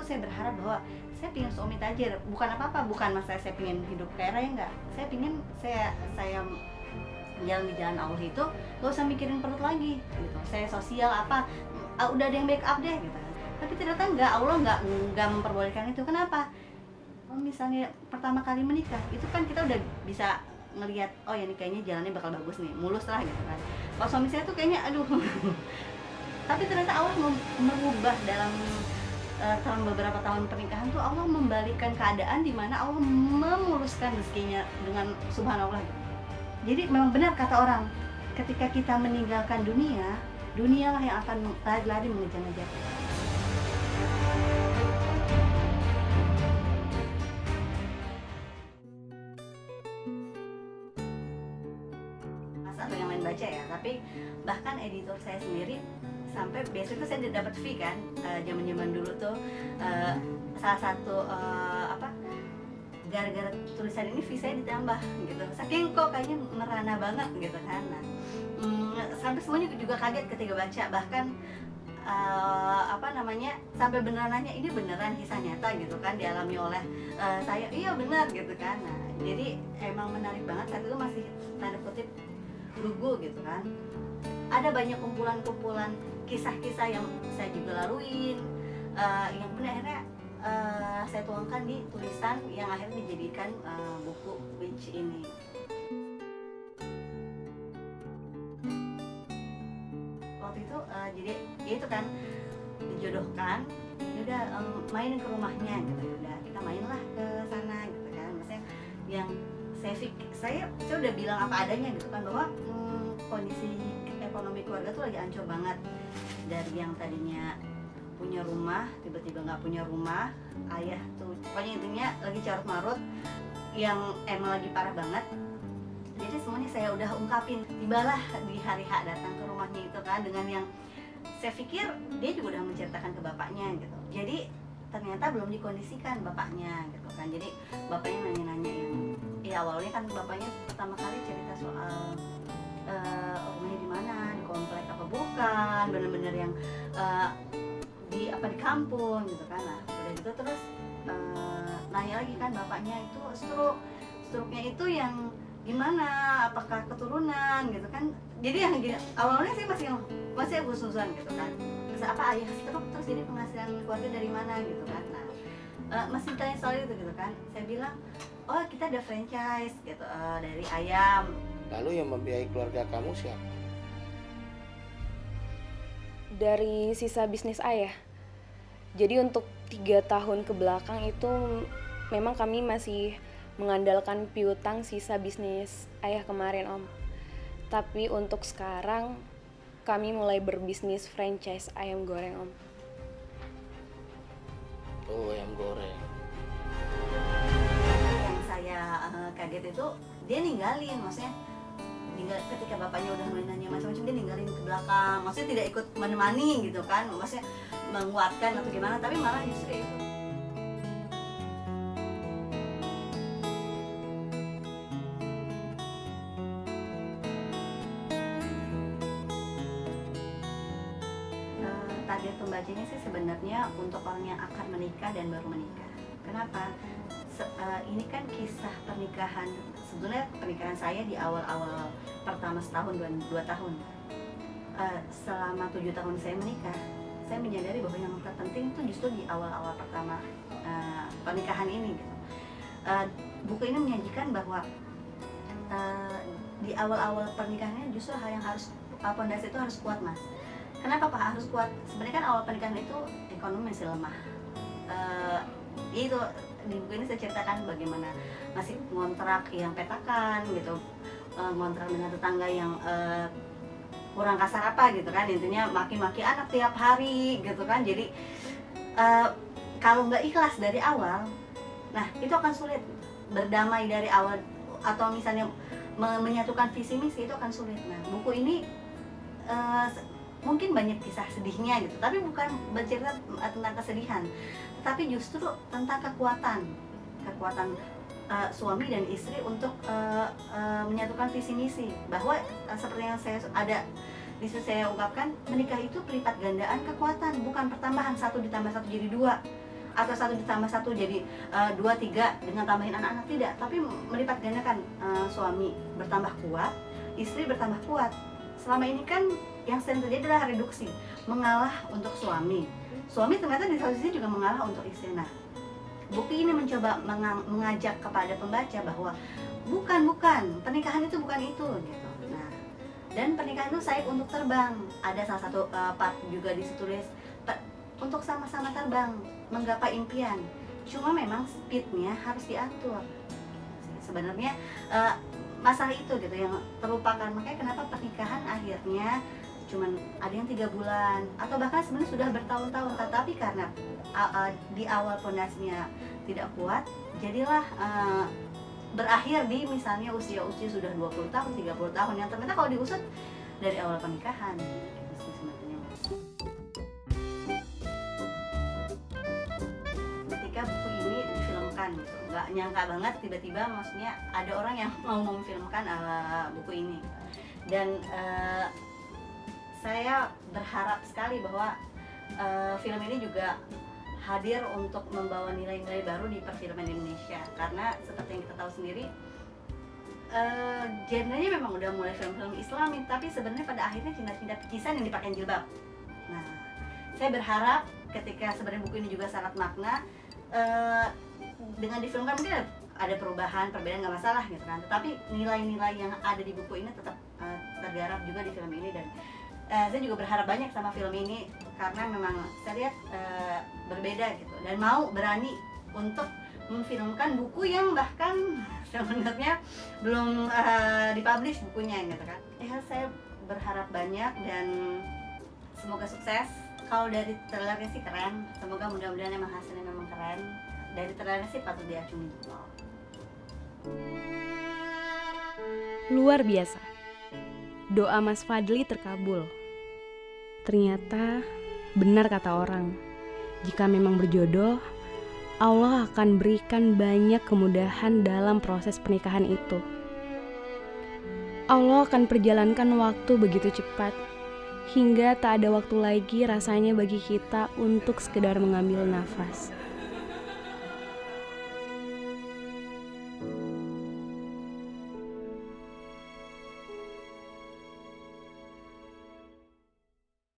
saya berharap bahwa saya pingin suami tajir, bukan apa-apa, bukan masalah saya pingin hidup kaya raya, enggak. Saya pingin saya jalan di jalan Allah itu gak usah mikirin perut lagi gitu. Saya sosial apa, udah ada yang backup deh gitu. Tapi ternyata enggak, Allah enggak memperbolehkan itu. Kenapa? Kalau misalnya pertama kali menikah, itu kan kita udah bisa ngelihat, oh ya ini kayaknya jalannya bakal bagus nih, mulus lah gitu kan. Kalau suami saya tuh kayaknya aduh. Tapi ternyata Allah merubah dalam beberapa tahun pernikahan tuh, Allah membalikkan keadaan di mana Allah memuluskan rezekinya dengan subhanallah. Jadi memang benar kata orang, ketika kita meninggalkan dunia, dunialah yang akan lari-lari mengejar-ngejar. Atau yang lain baca ya, tapi bahkan editor saya sendiri sampai biasanya tuh saya dapat fee kan, zaman-zaman dulu tuh salah satu gara-gara tulisan ini fee saya ditambah gitu, saking kok kayaknya merana banget gitu kan. Nah, sampai semuanya juga kaget ketika baca, bahkan sampai beneran nanya, ini beneran kisah nyata gitu kan, dialami oleh saya, iya benar gitu kan. Nah, jadi emang menarik banget, saat itu masih tanda kutip lugu gitu kan. Ada banyak kumpulan-kumpulan kisah-kisah yang saya juga laluin, yang benar akhirnya saya tuangkan di tulisan yang akhirnya dijadikan buku Winch ini. Waktu itu jadi ya itu kan dijodohkan, udah main ke rumahnya gitu, udah kita mainlah ke sana gitu kan. Maksudnya yang saya udah bilang apa adanya gitu kan, bahwa kondisi ekonomi keluarga tuh lagi ancur banget. Dari yang tadinya punya rumah, tiba-tiba nggak punya rumah, ayah tuh pokoknya intinya lagi carut marut, yang emang lagi parah banget. Jadi semuanya saya udah ungkapin. Tibalah di hari H datang ke rumahnya itu kan, dengan yang saya pikir dia juga udah menceritakan ke bapaknya gitu. Jadi ternyata belum dikondisikan bapaknya gitu kan. Jadi bapaknya nanya-nanya yang awalnya kan bapaknya pertama kali cerita soal rumahnya di mana, di komplek apa bukan, bener-bener yang di kampung gitu kan. Nah udah gitu terus nanya lagi kan bapaknya, itu struknya itu yang gimana, apakah keturunan gitu kan. Jadi yang gini, awalnya saya masih agak gitu kan, terus apa ayah struk, terus jadi penghasilan keluarga dari mana gitu kan. Nah masih tanya soal itu gitu kan. Saya bilang, oh kita ada franchise gitu dari ayam. Lalu yang membiayai keluarga kamu siapa? Dari sisa bisnis ayah. Jadi untuk 3 tahun ke belakang itu memang kami masih mengandalkan piutang sisa bisnis ayah kemarin, Om. Tapi untuk sekarang kami mulai berbisnis franchise ayam goreng, Om. Oh, ayam goreng. Yang saya kaget itu dia ninggalin, maksudnya ketika bapaknya udah nanya macam-macam, dia ninggalin ke belakang, maksudnya tidak ikut menemani gitu kan, maksudnya menguatkan atau gimana, tapi malah justru itu. Target pembacanya sih sebenarnya untuk orang yang akan menikah dan baru menikah. Kenapa? Ini kan kisah pernikahan, sebetulnya pernikahan saya di awal-awal pertama setahun, 2 tahun. Selama 7 tahun saya menikah, saya menyadari bahwa yang terpenting itu justru di awal-awal pertama pernikahan ini gitu. Buku ini menyajikan bahwa di awal-awal pernikahannya justru hal yang harus, pondasi itu harus kuat, Mas. Kenapa Pak harus kuat? Sebenarnya kan awal pernikahan itu ekonomi masih lemah. Itu di buku ini saya ceritakan bagaimana masih ngontrak yang petakan gitu, ngontrak dengan tetangga yang kurang kasar apa gitu kan, intinya maki-maki anak tiap hari gitu kan. Jadi kalau nggak ikhlas dari awal, nah itu akan sulit berdamai dari awal, atau misalnya menyatukan visi misi itu akan sulit. Nah buku ini mungkin banyak kisah sedihnya gitu, tapi bukan bercerita tentang kesedihan, tapi justru tentang kekuatan suami dan istri untuk menyatukan visi misi. Bahwa seperti yang saya ungkapkan, menikah itu pelipat gandaan kekuatan, bukan pertambahan 1 ditambah 1 jadi 2. atau 1 ditambah 1 jadi 2, 3 dengan tambahin anak-anak, tidak, tapi melipat gandakan. Suami bertambah kuat, istri bertambah kuat. Selama ini kan yang sering terjadi adalah reduksi, mengalah untuk suami ternyata di satu sisi juga mengalah untuk istri. Nah, buku ini mencoba mengajak kepada pembaca bahwa bukan pernikahan itu bukan itu gitu. Nah, dan pernikahan itu saya untuk terbang. Ada salah satu part juga ditulis untuk sama-sama terbang menggapai impian. Cuma memang speednya harus diatur. Sebenarnya masalah itu gitu yang terlupakan. Makanya kenapa pernikahan akhirnya cuman ada yang 3 bulan atau bahkan sebenarnya sudah bertahun-tahun, tetapi karena di awal pondasinya tidak kuat, jadilah berakhir di misalnya usia sudah 20 tahun, 30 tahun yang ternyata kalau diusut dari awal pernikahan gitu sebenarnya. Ketika buku ini difilmkan gitu, nggak nyangka banget tiba-tiba maksudnya ada orang yang mau memfilmkan buku ini. Dan saya berharap sekali bahwa film ini juga hadir untuk membawa nilai-nilai baru di perfilman Indonesia, karena seperti yang kita tahu sendiri genrenya memang udah mulai film-film Islami, tapi sebenarnya pada akhirnya cinta-cinta pecisan yang dipakai jilbab. Nah, saya berharap ketika sebenarnya buku ini juga sangat makna, dengan difilmkan mungkin ada perubahan, perbedaan nggak masalah gitu kan, tetapi nilai-nilai yang ada di buku ini tetap tergarap juga di film ini. Dan saya juga berharap banyak sama film ini karena memang saya lihat berbeda gitu, dan mau berani untuk memfilmkan buku yang bahkan sebenarnya belum dipublish bukunya gitu kan. Saya berharap banyak dan semoga sukses. Kalau dari trailernya sih keren, semoga mudah-mudahan emang hasilnya memang keren. Dari trailernya sih patut diacungi jempol. Luar biasa. Doa Mas Fadli terkabul. Ternyata benar kata orang, jika memang berjodoh, Allah akan berikan banyak kemudahan dalam proses pernikahan itu. Allah akan perjalankan waktu begitu cepat, hingga tak ada waktu lagi rasanya bagi kita untuk sekedar mengambil nafas.